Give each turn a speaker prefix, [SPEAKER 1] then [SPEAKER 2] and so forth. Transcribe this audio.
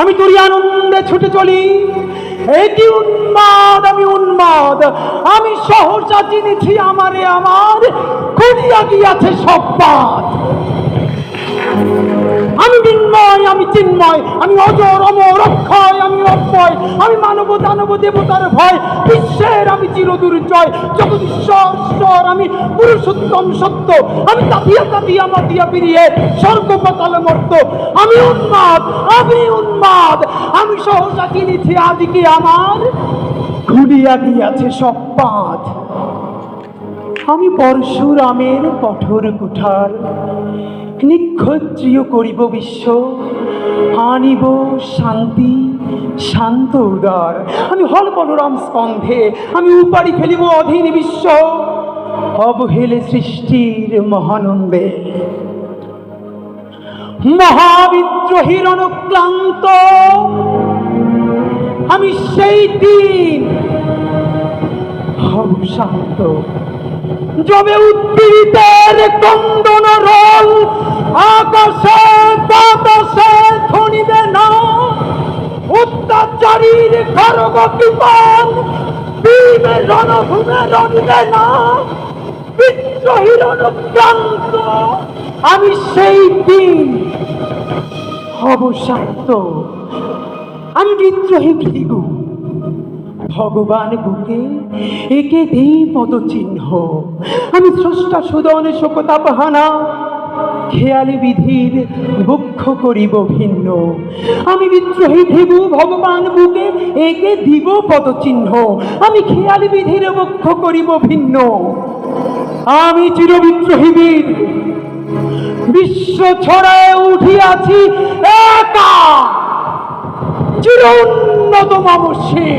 [SPEAKER 1] আমি তোরই আনন্দে ছুটে চলি। এটি উন্মাদ, আমি উন্মাদ, আমি সহসা চিনেছি আমারে আমার খুলিয়া গিয়াছে সব বাদ। আমি বিন্ময়, আমি চিন্ময়, আমি অজর অমর অক্ষয়, আমি অক্ষয়, আমি মানব দানব দেবতার ভয়, বিশ্বের আমি চিরদুর্জয়, জগদীশ্বর ঈশ্বর, আমি পুরুষোত্তম সত্য, আমি তাপিয়া তাপিয়া মাতিয়া পিরিয়ে স্বর্গ পাতাল মর্ত। আমি উন্মাদ, আমি উন্মাদ, আমি সহসা চিনেছি আজকে আমার খুলিয়া গিয়াছে সব বাঁধ। আমি পরশুরামের কঠোর কুঠার, নিক্ষত্রিয় করিব বিশ্ব, আনিব শান্তি শান্ত উদার। আমি হল বলরাম স্কন্ধে, আমি উপাড়ি ফেলিব অধীন বিশ্ব, অবহেলে সৃষ্টির মহানন্দে। মহাবিদ্রোহীর অনুক্লান্ত আমি সেই দিন হব শান্ত, যবে উদ্ভিদের কন্দন রোল আকাশে বাতাসে ধ্বনিবে না, অত্যাচারীর খড়গ কৃপান ভীমের রণভূমে রণিবে না। বিদ্রোহীর অনুক্রান্ত আমি সেই দিন হব শান্ত। আমি বিদ্রোহী ভৃগু, ভগবান বুকে একে দেই পদচিহ্ন। আমি স্রষ্টা সুদন শোকতাপহানা, খেয়ালি বিধির বক্ষ করিব ভিন্ন। আমি বিদ্রোহী ভৃগু, ভগবান বুকে একে দিব পদচিহ্ন। আমি খেয়ালি বিধির বক্ষ করিব ভিন্ন। আমি চিরবিদ্রোহী বীর, বিশ্ব ছড়ায় উঠিয়াছি একা, চির উন্নত মামসী।